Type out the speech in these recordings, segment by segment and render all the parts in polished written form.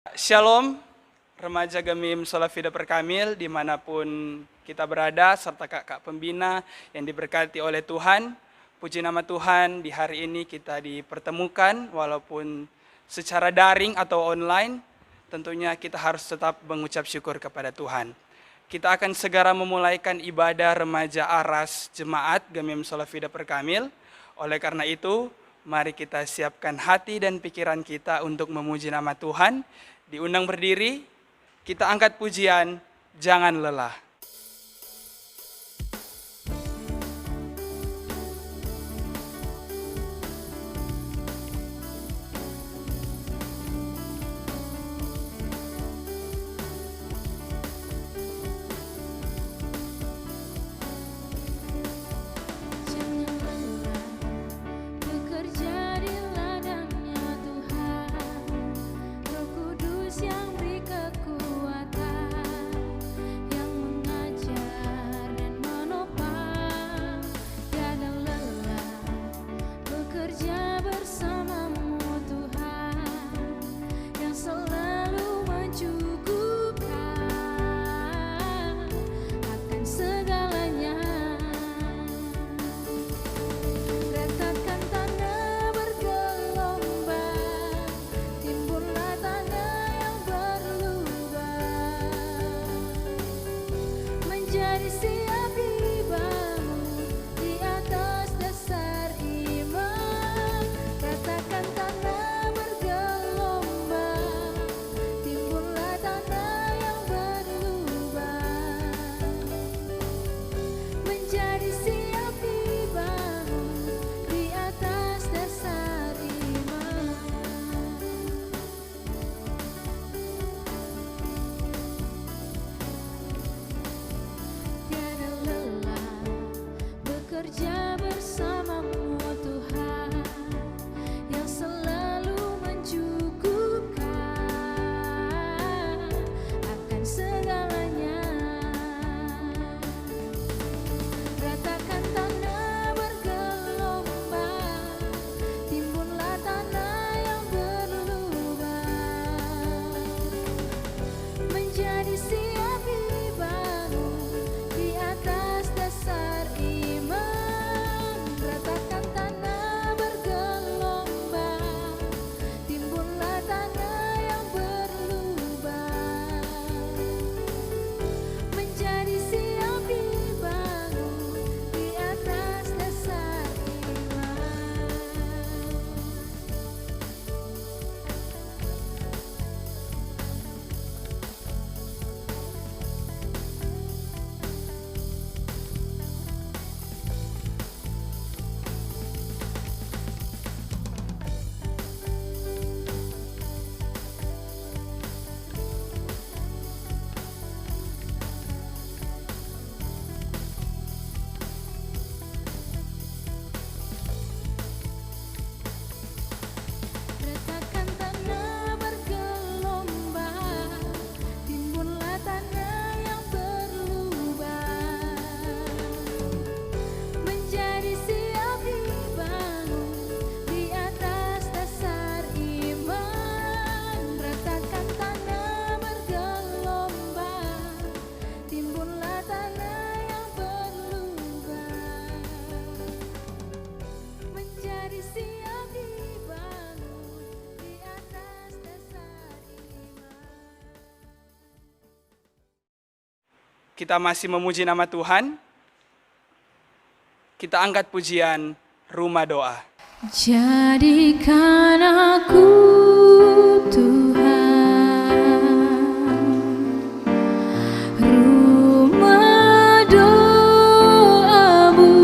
Shalom, remaja Gemim Solafida Perkamil dimanapun kita berada, serta kakak pembina yang diberkati oleh Tuhan. Puji nama Tuhan, di hari ini kita dipertemukan walaupun secara daring atau online. Tentunya kita harus tetap mengucap syukur kepada Tuhan. Kita akan segera memulaikan ibadah remaja Aras Jemaat Gemim Solafida Perkamil. Oleh karena itu, mari kita siapkan hati dan pikiran kita untuk memuji nama Tuhan. Diundang berdiri, kita angkat pujian, jangan lelah. Kita masih memuji nama Tuhan. Kita angkat pujian Rumah Doa. Jadikan aku Tuhan rumah doamu,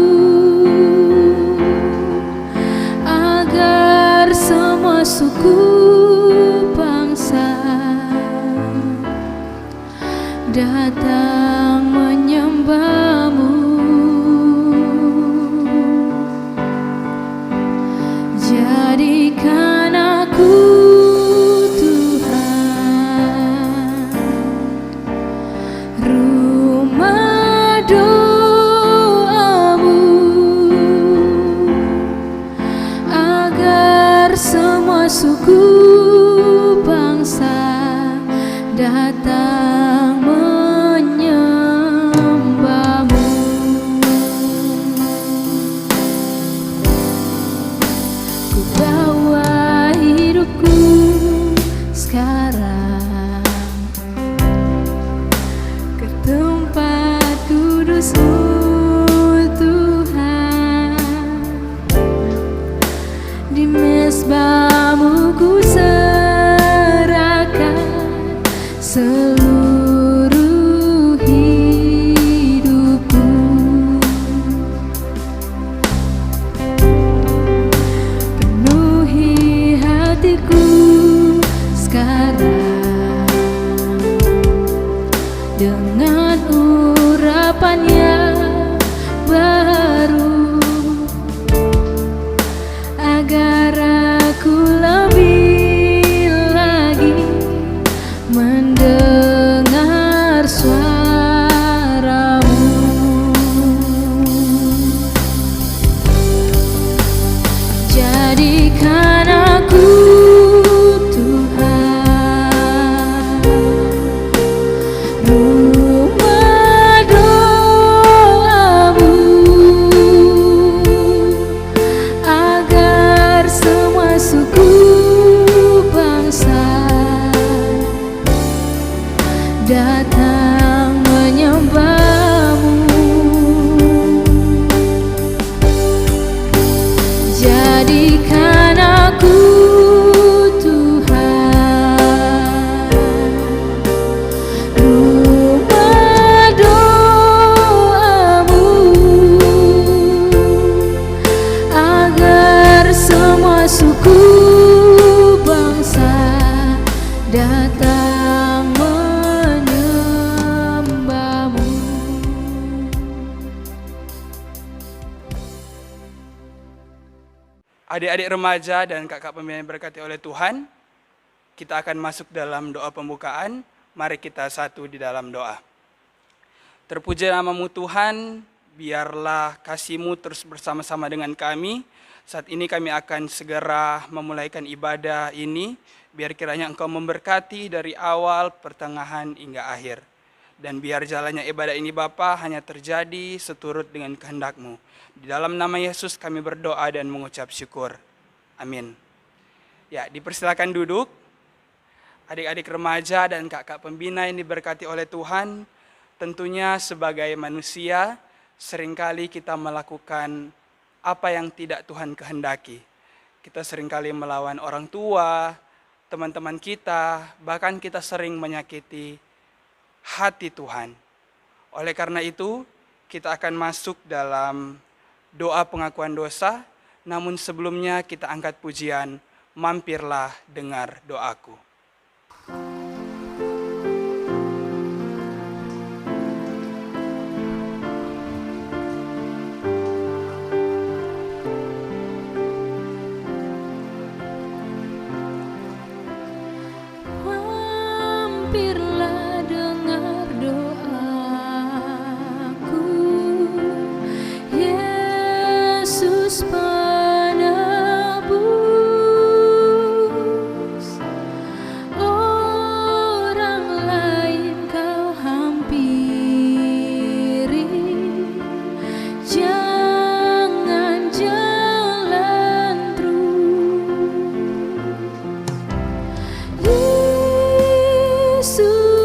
agar semua suku bangsa datang menyembahmu. Jadikan aku Tuhan rumah doamu, agar semua suku bangsa datang menyembahmu. Ku bawa hidupku sekarang ke tempat kudus-Mu Tuhan. Di mezbah-Mu ku serahkan seluruh hidupku. Penuhi hatiku sekarang dengan urapan yang baru, agar aku lebih lagi mendengar suara-Mu. Jadikan aku Tuhan rumah doa-Mu, agar semua suku bangsa datang menyembah-Mu. Jadikan aku Tuhan rumah doa-Mu, agar semua suku bangsa datang menyembah-Mu. Adik-adik remaja dan kakak pembina yang diberkati oleh Tuhan, kita akan masuk dalam doa pembukaan. Mari kita satu di dalam doa. Terpuji nama-Mu Tuhan, biarlah kasih-Mu terus bersama-sama dengan kami. Saat ini kami akan segera memulaikan ibadah ini, biar kiranya Engkau memberkati dari awal, pertengahan, hingga akhir. Dan biar jalannya ibadah ini Bapa hanya terjadi seturut dengan kehendak-Mu. Di dalam nama Yesus kami berdoa dan mengucap syukur. Amin. Ya, dipersilakan duduk. Adik-adik remaja dan kakak pembina yang diberkati oleh Tuhan, tentunya sebagai manusia, seringkali kita melakukan apa yang tidak Tuhan kehendaki. Kita seringkali melawan orang tua, teman-teman kita, bahkan kita sering menyakiti hati Tuhan. Oleh karena itu, kita akan masuk dalam doa pengakuan dosa, namun sebelumnya kita angkat pujian, mampirlah dengar doaku. Mampirlah dengar doaku, Yesus penebus. Orang lain Kau hampiri, jangan jalan terus. Yesus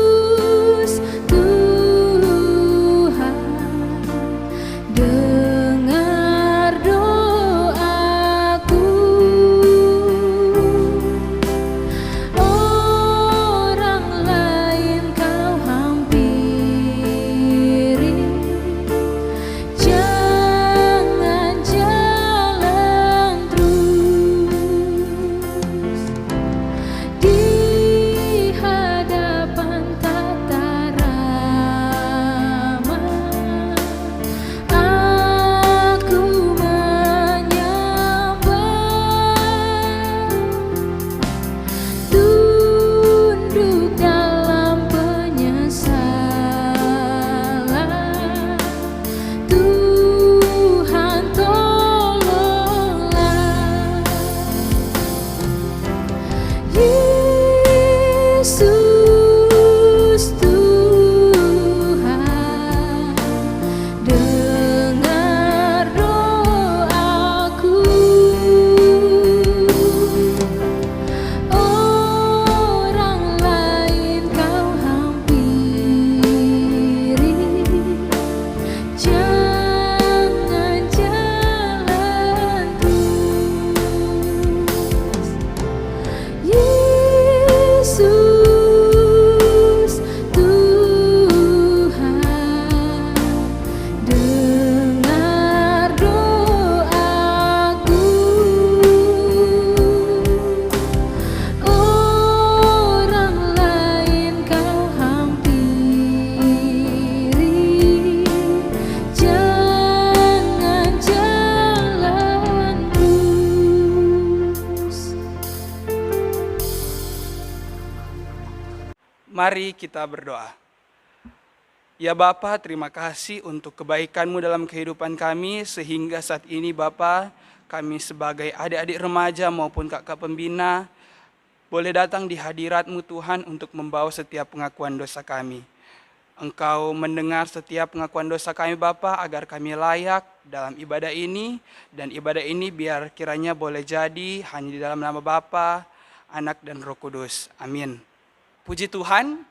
Mari kita berdoa. Ya Bapa, terima kasih untuk kebaikan-Mu dalam kehidupan kami, sehingga saat ini Bapa, kami sebagai adik-adik remaja maupun kakak pembina, boleh datang di hadirat-Mu Tuhan untuk membawa setiap pengakuan dosa kami. Engkau mendengar setiap pengakuan dosa kami Bapa, agar kami layak dalam ibadah ini, dan ibadah ini biar kiranya boleh jadi hanya di dalam nama Bapa, Anak dan Roh Kudus. Amin. Puji Tuhan,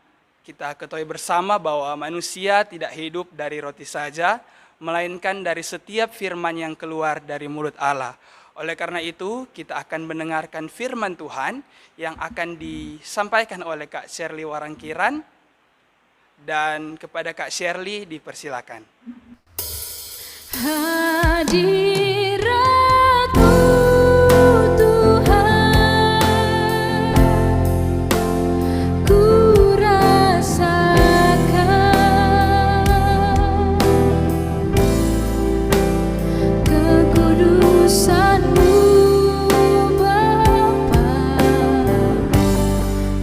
kita ketahui bersama bahwa manusia tidak hidup dari roti saja, melainkan dari setiap firman yang keluar dari mulut Allah. Oleh karena itu, kita akan mendengarkan firman Tuhan yang akan disampaikan oleh Kak Shirley Warangkiran, dan kepada Kak Shirley dipersilakan. Hadirat-Mu Tuhan, ku rasakan kekudusan-Mu Bapa,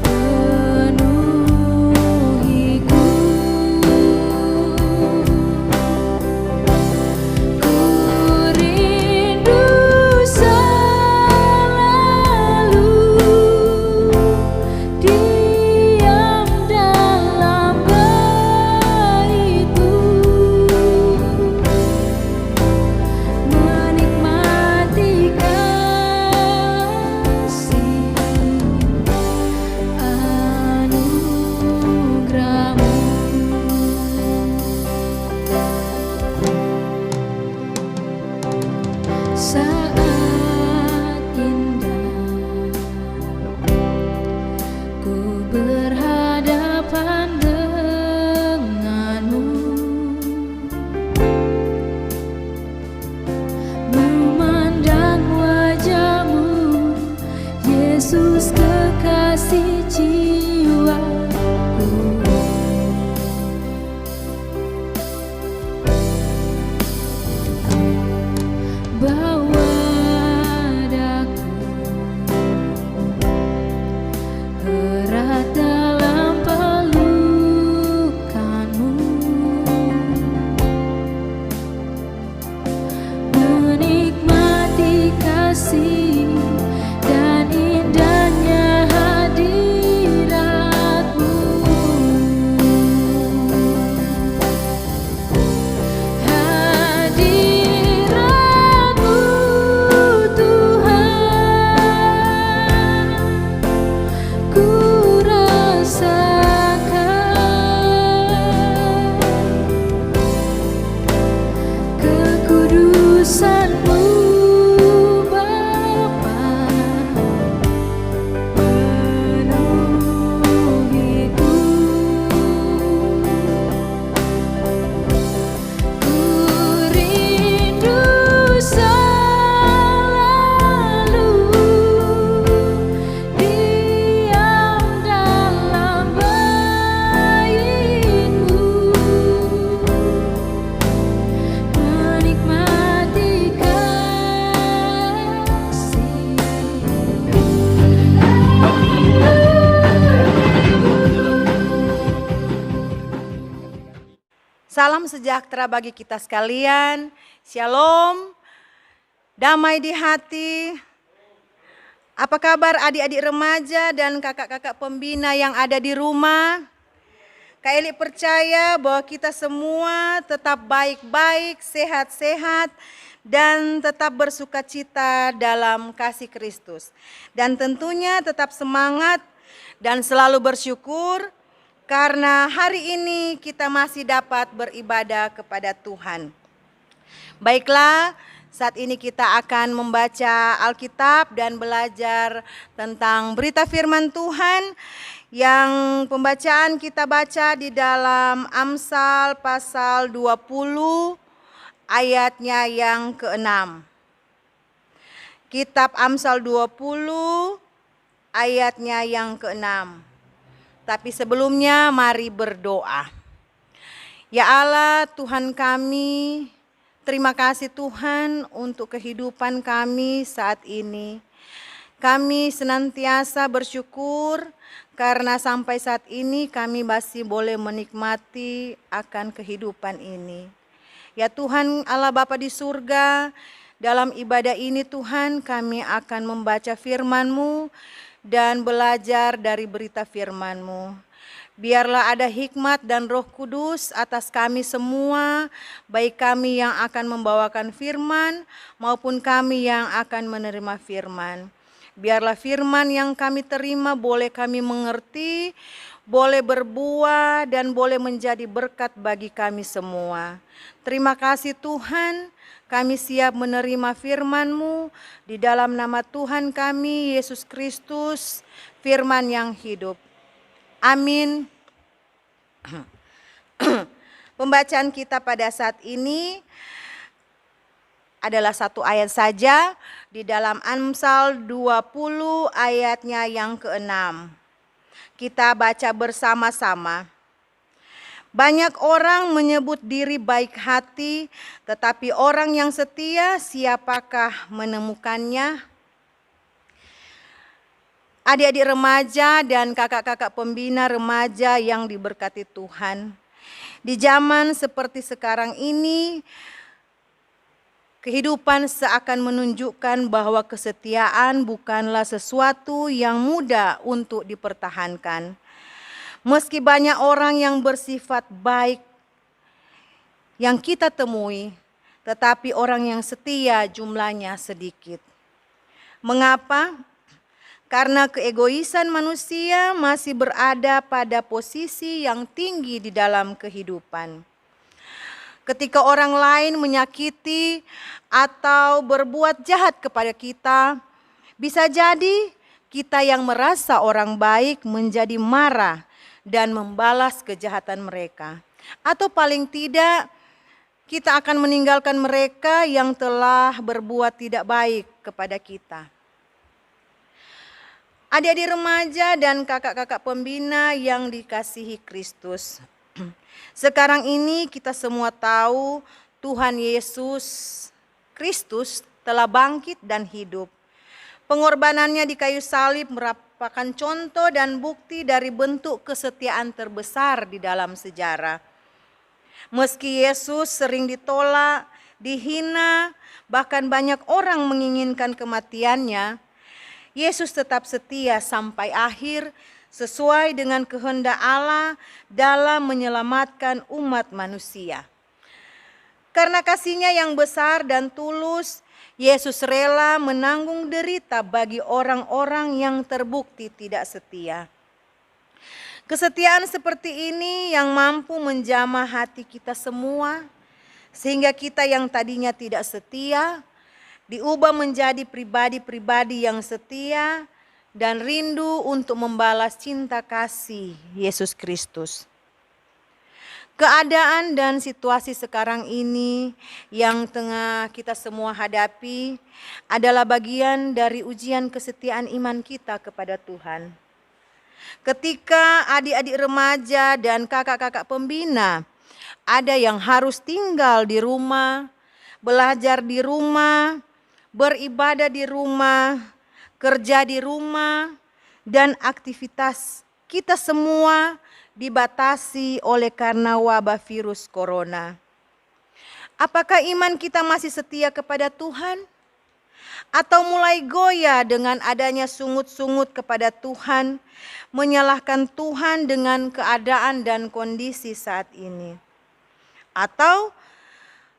penuhiku. Ku rindu selalu diam dalam bait-Mu, menikmati kasih anugerah-Mu. Saat indah ku berhadapan denganmu, memandang wajah-Mu, Yesus kekasih jiwaku. Bawa daku erat dalam pelukan-Mu, menikmati kasih dan indahnya hadirat-Mu. Hadirat-Mu Tuhan, ku rasakan kekudusan-Mu Bapa, penuhiku. Ku rindu selalu diam dalam bait-Mu, menikmati Salam sejahtera bagi kita sekalian. Shalom, damai di hati. Apa kabar adik-adik remaja dan kakak-kakak pembina yang ada di rumah? Kak Eli percaya bahwa kita semua tetap baik-baik, sehat-sehat, dan tetap bersukacita dalam kasih Kristus. Dan tentunya tetap semangat dan selalu bersyukur karena hari ini kita masih dapat beribadah kepada Tuhan. Baiklah, saat ini kita akan membaca Alkitab dan belajar tentang berita firman Tuhan yang pembacaan kita baca di dalam Amsal pasal 20 ayatnya yang ke-6. Kitab Amsal 20 ayatnya yang ke-6. Tapi sebelumnya mari berdoa. Ya Allah Tuhan kami, terima kasih Tuhan untuk kehidupan kami saat ini. Kami senantiasa bersyukur karena sampai saat ini kami masih boleh menikmati akan kehidupan ini. Ya Tuhan Allah Bapa di surga, dalam ibadah ini Tuhan kami akan membaca firman-Mu dan belajar dari berita firman-Mu. Biarlah ada hikmat dan Roh Kudus atas kami semua, baik kami yang akan membawakan firman maupun kami yang akan menerima firman. Biarlah firman yang kami terima boleh kami mengerti, boleh berbuah dan boleh menjadi berkat bagi kami semua. Terima kasih Tuhan, kami siap menerima firman-Mu di dalam nama Tuhan kami, Yesus Kristus, firman yang hidup. Amin. Pembacaan kita pada saat ini adalah satu ayat saja di dalam Amsal 20 ayatnya yang ke-6. Kita baca bersama-sama. Banyak orang menyebut diri baik hati, tetapi orang yang setia siapakah menemukannya? Adik-adik remaja dan kakak-kakak pembina remaja yang diberkati Tuhan. Di zaman seperti sekarang ini, kehidupan seakan menunjukkan bahwa kesetiaan bukanlah sesuatu yang mudah untuk dipertahankan. Meski banyak orang yang bersifat baik yang kita temui, tetapi orang yang setia jumlahnya sedikit. Mengapa? Karena keegoisan manusia masih berada pada posisi yang tinggi di dalam kehidupan. Ketika orang lain menyakiti atau berbuat jahat kepada kita, bisa jadi kita yang merasa orang baik menjadi marah dan membalas kejahatan mereka. Atau paling tidak, kita akan meninggalkan mereka yang telah berbuat tidak baik kepada kita. Adik-adik remaja dan kakak-kakak pembina yang dikasihi Kristus. Sekarang ini kita semua tahu Tuhan Yesus Kristus telah bangkit dan hidup. Pengorbanannya di kayu salib merupakan contoh dan bukti dari bentuk kesetiaan terbesar di dalam sejarah. Meski Yesus sering ditolak, dihina, bahkan banyak orang menginginkan kematiannya, Yesus tetap setia sampai akhir sesuai dengan kehendak Allah dalam menyelamatkan umat manusia. Karena kasih-Nya yang besar dan tulus, Yesus rela menanggung derita bagi orang-orang yang terbukti tidak setia. Kesetiaan seperti ini yang mampu menjamah hati kita semua, sehingga kita yang tadinya tidak setia, diubah menjadi pribadi-pribadi yang setia dan rindu untuk membalas cinta kasih Yesus Kristus. Keadaan dan situasi sekarang ini yang tengah kita semua hadapi adalah bagian dari ujian kesetiaan iman kita kepada Tuhan. Ketika adik-adik remaja dan kakak-kakak pembina ada yang harus tinggal di rumah, belajar di rumah, beribadah di rumah, kerja di rumah, dan aktivitas kita semua dibatasi oleh karena wabah virus corona. Apakah iman kita masih setia kepada Tuhan? Atau mulai goyah dengan adanya sungut-sungut kepada Tuhan, menyalahkan Tuhan dengan keadaan dan kondisi saat ini? Atau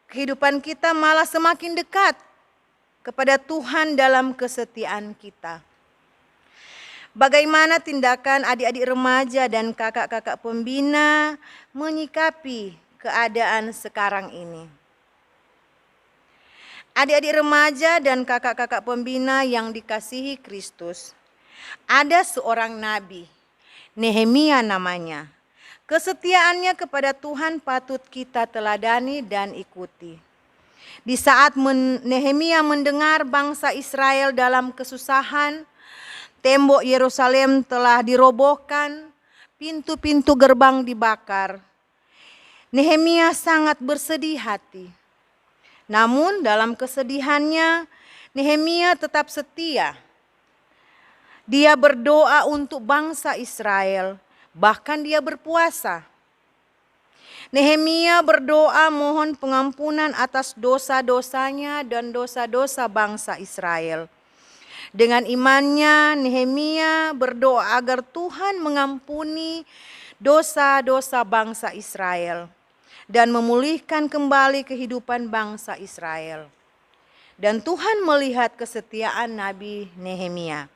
kehidupan kita malah semakin dekat kepada Tuhan dalam kesetiaan kita? Bagaimana tindakan adik-adik remaja dan kakak-kakak pembina menyikapi keadaan sekarang ini? Adik-adik remaja dan kakak-kakak pembina yang dikasihi Kristus, ada seorang nabi, Nehemia namanya. Kesetiaannya kepada Tuhan patut kita teladani dan ikuti. Di saat Nehemia mendengar bangsa Israel dalam kesusahan, tembok Yerusalem telah dirobohkan, pintu-pintu gerbang dibakar, Nehemia sangat bersedih hati. Namun dalam kesedihannya, Nehemia tetap setia. Dia berdoa untuk bangsa Israel, bahkan dia berpuasa. Nehemia berdoa mohon pengampunan atas dosa-dosanya dan dosa-dosa bangsa Israel. Dengan imannya, Nehemia berdoa agar Tuhan mengampuni dosa-dosa bangsa Israel dan memulihkan kembali kehidupan bangsa Israel. Dan Tuhan melihat kesetiaan Nabi Nehemia.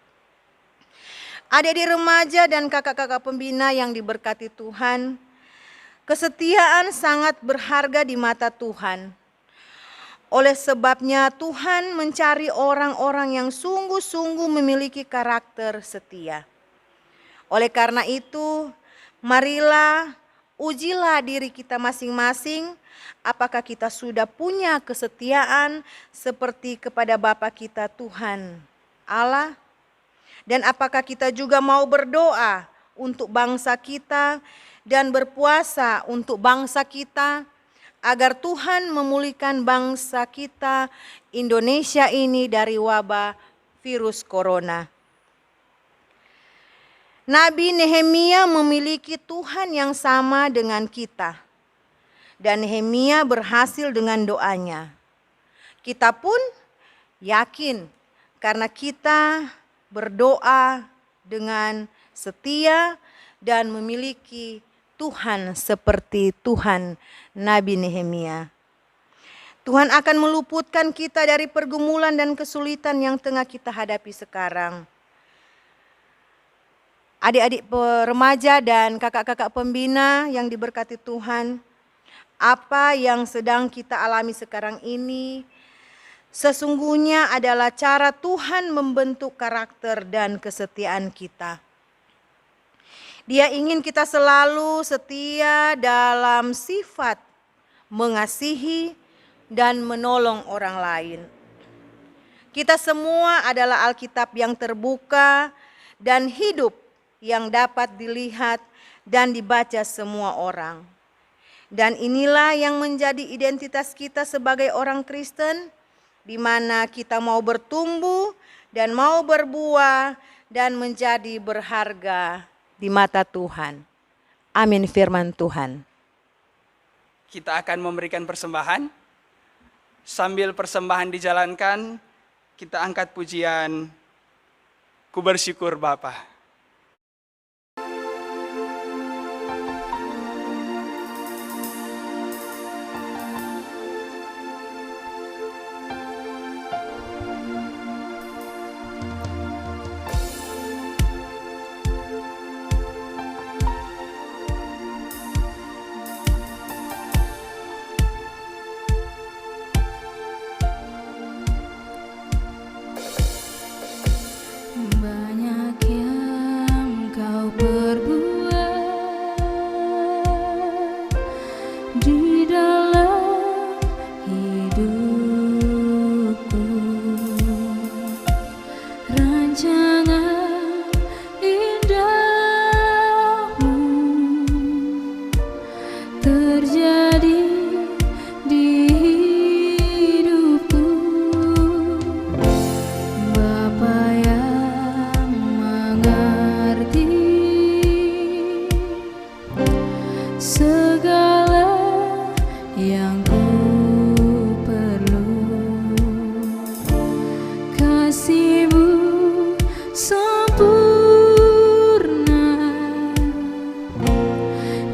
Adik-adik remaja dan kakak-kakak pembina yang diberkati Tuhan, kesetiaan sangat berharga di mata Tuhan. Oleh sebabnya Tuhan mencari orang-orang yang sungguh-sungguh memiliki karakter setia. Oleh karena itu, marilah ujilah diri kita masing-masing, apakah kita sudah punya kesetiaan seperti kepada Bapa kita Tuhan Allah. Dan apakah kita juga mau berdoa untuk bangsa kita dan berpuasa untuk bangsa kita agar Tuhan memulihkan bangsa kita Indonesia ini dari wabah virus corona. Nabi Nehemia memiliki Tuhan yang sama dengan kita. Dan Nehemia berhasil dengan doanya. Kita pun yakin karena kita berdoa dengan setia dan memiliki Tuhan seperti Tuhan Nabi Nehemia. Tuhan akan meluputkan kita dari pergumulan dan kesulitan yang tengah kita hadapi sekarang. Adik-adik remaja dan kakak-kakak pembina yang diberkati Tuhan, apa yang sedang kita alami sekarang ini sesungguhnya adalah cara Tuhan membentuk karakter dan kesetiaan kita. Dia ingin kita selalu setia dalam sifat mengasihi dan menolong orang lain. Kita semua adalah Alkitab yang terbuka dan hidup yang dapat dilihat dan dibaca semua orang. Dan inilah yang menjadi identitas kita sebagai orang Kristen, di mana kita mau bertumbuh dan mau berbuah dan menjadi berharga di mata Tuhan. Amin firman Tuhan. Kita akan memberikan persembahan. Sambil persembahan dijalankan, kita angkat pujian Ku Bersyukur Bapa. Banyak yang kau perbuat di dalam hidupku. Rancangan indahmu terjadi di hidupku. Bapa yang mengerti segala yang ku perlu, kasih-Mu sempurna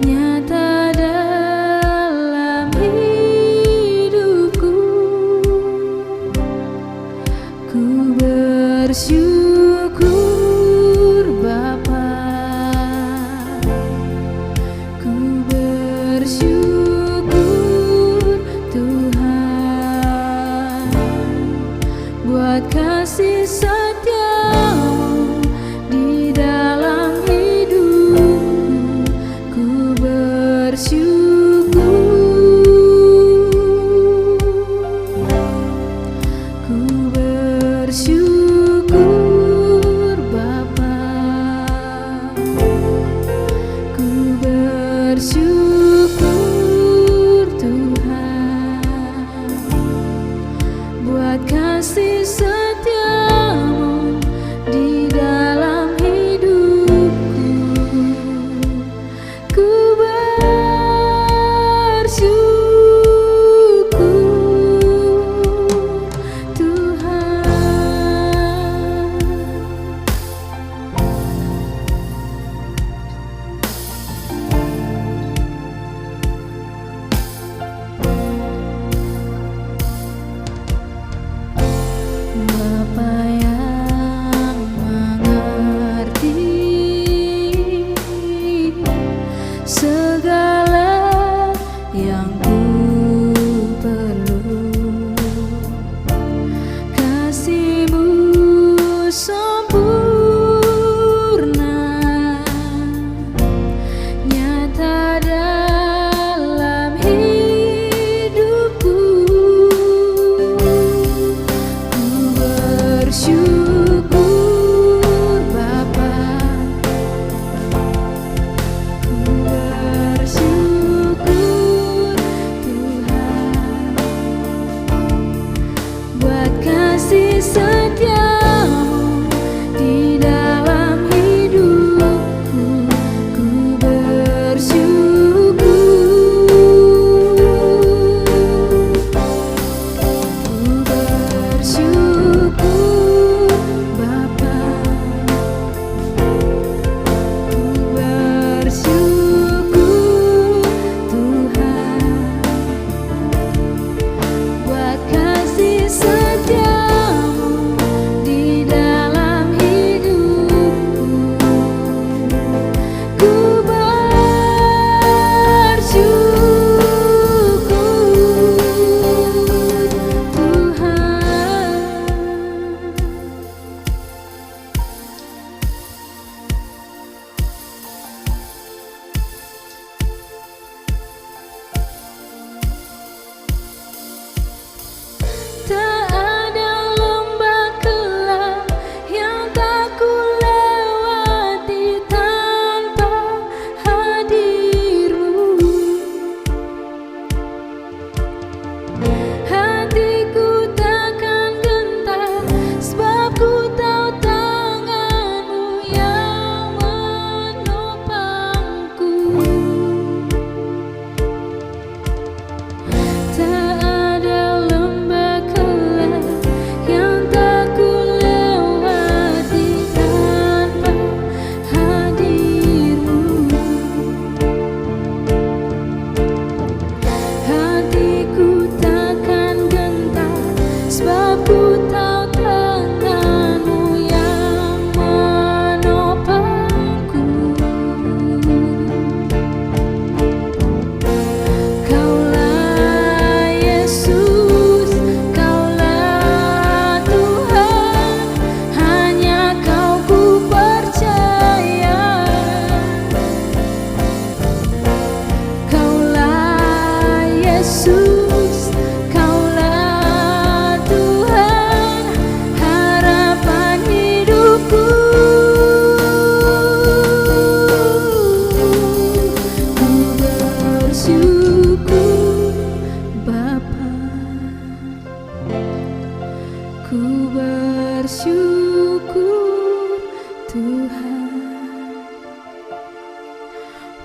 nyata dalam hidupku. Ku bersyukur Bapa, ku bersyukur Tuhan buat kasih setia-Mu di dalam hidupku. Ku bersyukur, ku bersyukur Bapa, ku bersyukur Tuhan buat kasih setia-Mu di dalam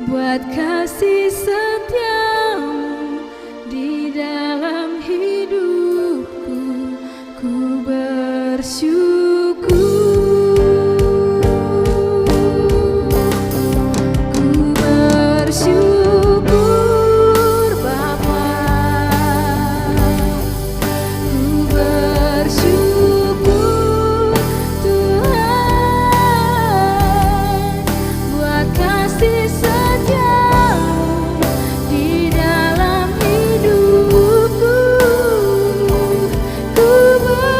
buat kasih setiamu di dalam hidupku. Ku bersyukur, ku bersyukur Bapa, ku bersyukur Tuhan buat kasih setiamu di dalam hidupku. Ku bersyukur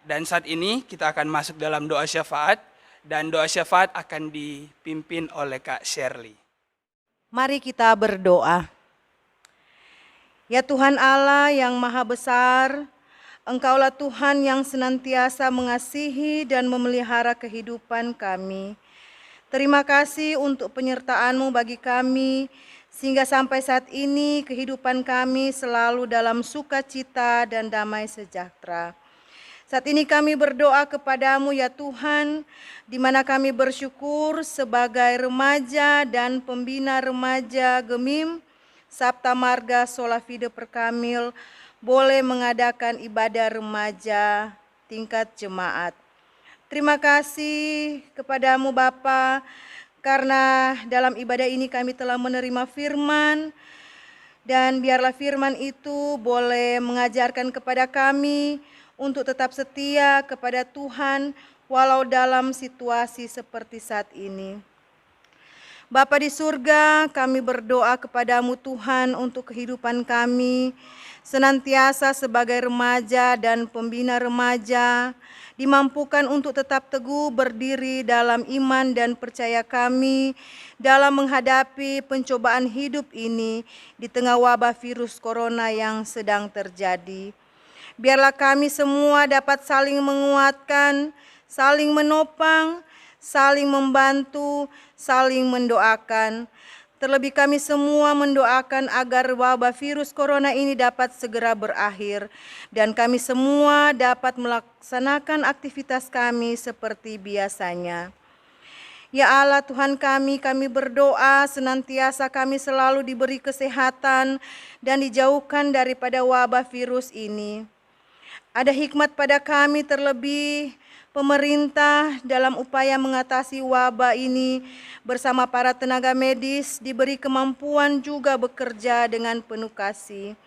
Dan saat ini kita akan masuk dalam doa syafaat, dan doa syafaat akan dipimpin oleh Kak Shirley. Mari kita berdoa. Ya Tuhan Allah yang maha besar, Engkaulah Tuhan yang senantiasa mengasihi dan memelihara kehidupan kami. Terima kasih untuk penyertaan-Mu bagi kami, sehingga sampai saat ini kehidupan kami selalu dalam sukacita dan damai sejahtera. Saat ini kami berdoa kepadamu ya Tuhan, di mana kami bersyukur sebagai remaja dan pembina remaja Gemim Sabta Marga Solafide Perkamil boleh mengadakan ibadah remaja tingkat jemaat. Terima kasih kepadamu Bapa, karena dalam ibadah ini kami telah menerima firman, dan biarlah firman itu boleh mengajarkan kepada kami untuk tetap setia kepada Tuhan walau dalam situasi seperti saat ini. Bapa di surga, kami berdoa kepadamu Tuhan untuk kehidupan kami, senantiasa sebagai remaja dan pembina remaja, dimampukan untuk tetap teguh berdiri dalam iman dan percaya kami dalam menghadapi pencobaan hidup ini di tengah wabah virus corona yang sedang terjadi. Biarlah kami semua dapat saling menguatkan, saling menopang, saling membantu, saling mendoakan. Terlebih kami semua mendoakan agar wabah virus corona ini dapat segera berakhir, dan kami semua dapat melaksanakan aktivitas kami seperti biasanya. Ya Allah Tuhan kami berdoa senantiasa kami selalu diberi kesehatan dan dijauhkan daripada wabah virus ini. Ada hikmat pada kami, terlebih pemerintah dalam upaya mengatasi wabah ini bersama para tenaga medis diberi kemampuan juga bekerja dengan penuh kasih.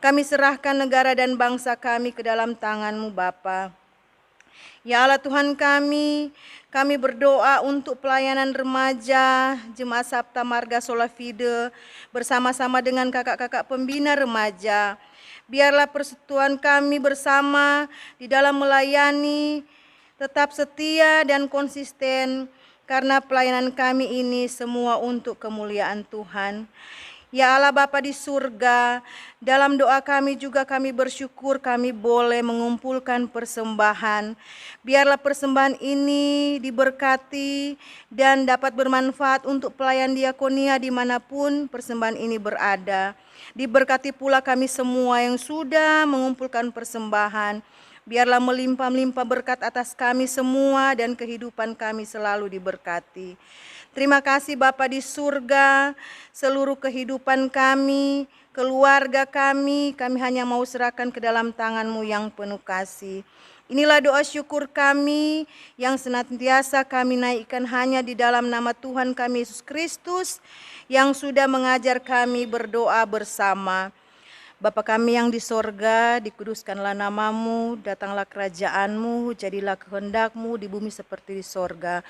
Kami serahkan negara dan bangsa kami ke dalam tangan-Mu Bapa. Ya Allah Tuhan kami berdoa untuk pelayanan remaja Jemaat Sabta Marga Solafide bersama-sama dengan kakak-kakak pembina remaja. Biarlah persekutuan kami bersama di dalam melayani tetap setia dan konsisten, karena pelayanan kami ini semua untuk kemuliaan Tuhan. Ya Allah Bapa di surga, dalam doa kami juga kami bersyukur kami boleh mengumpulkan persembahan. Biarlah persembahan ini diberkati dan dapat bermanfaat untuk pelayan diakonia dimanapun persembahan ini berada. Diberkati pula kami semua yang sudah mengumpulkan persembahan. Biarlah melimpah-limpah berkat atas kami semua dan kehidupan kami selalu diberkati. Terima kasih Bapa di surga, seluruh kehidupan kami, keluarga kami hanya mau serahkan ke dalam tangan-Mu yang penuh kasih. Inilah doa syukur kami yang senantiasa kami naikkan hanya di dalam nama Tuhan kami Yesus Kristus yang sudah mengajar kami berdoa bersama. Bapa kami yang di sorga, dikuduskanlah nama-Mu, datanglah kerajaan-Mu, jadilah kehendak-Mu di bumi seperti di sorga.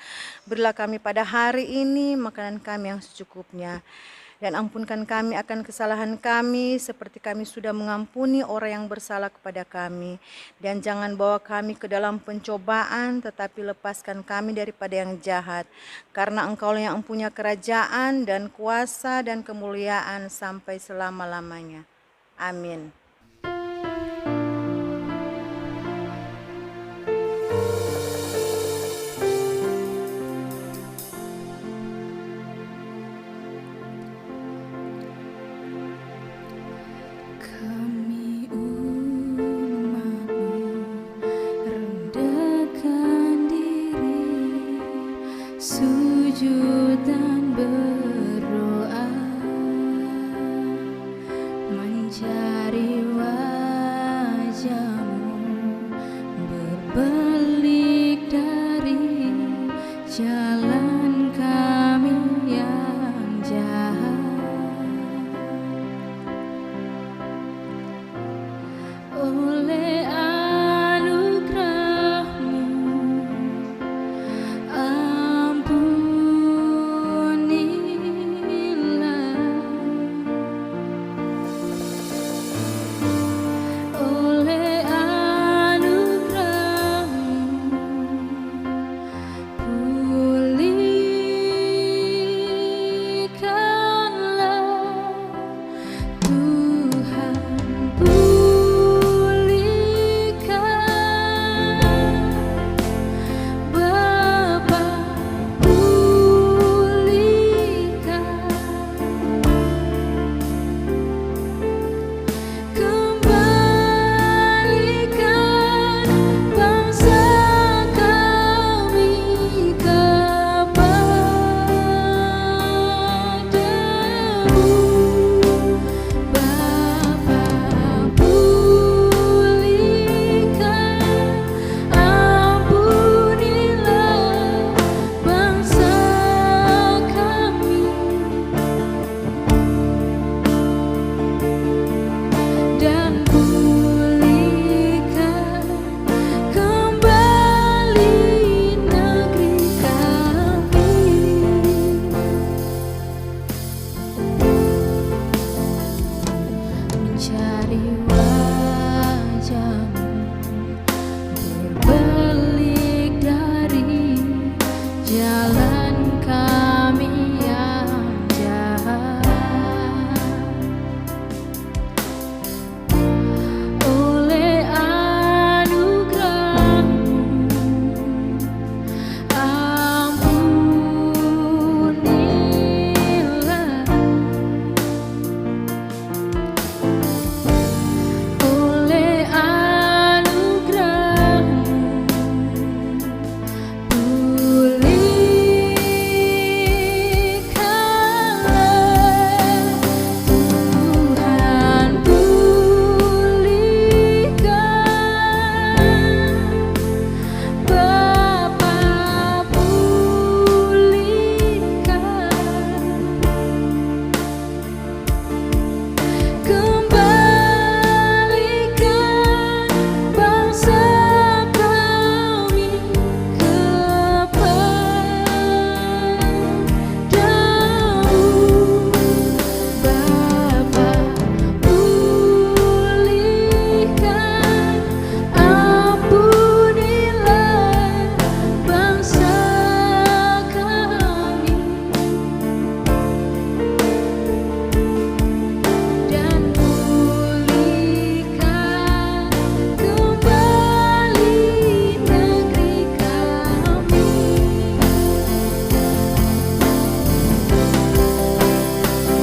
Berilah kami pada hari ini makanan kami yang secukupnya. Dan ampunkan kami akan kesalahan kami seperti kami sudah mengampuni orang yang bersalah kepada kami. Dan jangan bawa kami ke dalam pencobaan, tetapi lepaskan kami daripada yang jahat. Karena Engkau yang mempunyai kerajaan dan kuasa dan kemuliaan sampai selama-lamanya. Amin. oleh anugerah-Mu ampunilah, oleh anugerah-Mu pulihkanlah, Tuhan pulihkan, Bapa pulihkan, kembalikan bangsa kami kepadamu, Bapa pulihkan, ampunilah bangsa kami, dan pulihkan kembali negeri kami. Mencari wajah-Mu, berbalik dari jalan kami yang jahat, oleh anugerah-Mu ampunilah, oleh anugerah-Mu pulihkanlah, Tuhan pulihkan, Bapa pulihkan, kembalikan bangsa kami kepadamu, Bapa pulihkan, ampunilah bangsa kami, dan pulihkan kembali negeri kami.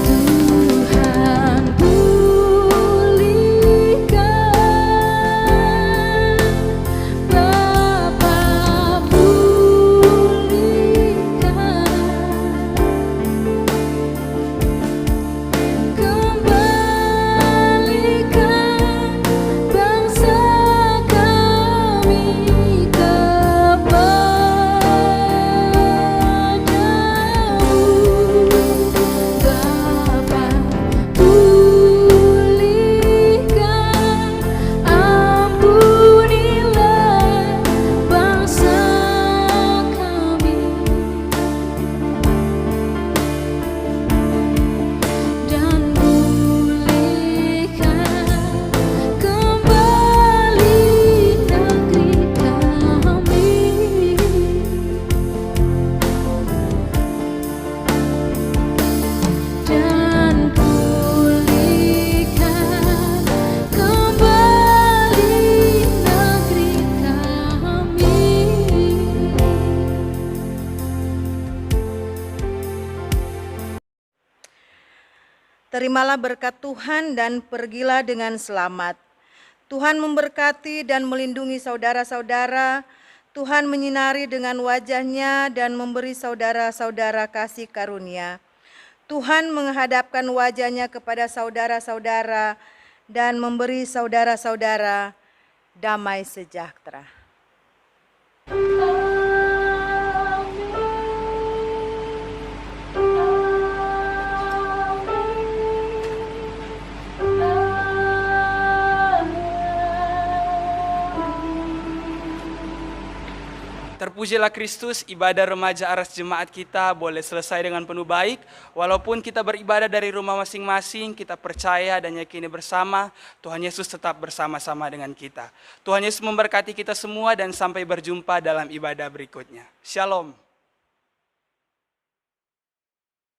Tuhan pulihkan, Bapa pulihkan, kembalikan bangsa kami kepadamu, Bapa pulihkan, ampunilah bangsa kami, dan pulihkan kembali negeri kami, dan pulihkan kembali negeri kami. Terimalah berkat Tuhan dan pergilah dengan selamat. Tuhan memberkati dan melindungi saudara-saudara. Tuhan menyinari dengan wajah-Nya dan memberi saudara-saudara kasih karunia. Tuhan menghadapkan wajah-Nya kepada saudara-saudara dan memberi saudara-saudara damai sejahtera. Terpujilah Kristus, ibadah remaja Aras Jemaat kita boleh selesai dengan penuh baik. Walaupun kita beribadah dari rumah masing-masing, kita percaya dan yakini bersama, Tuhan Yesus tetap bersama-sama dengan kita. Tuhan Yesus memberkati kita semua dan sampai berjumpa dalam ibadah berikutnya. Shalom.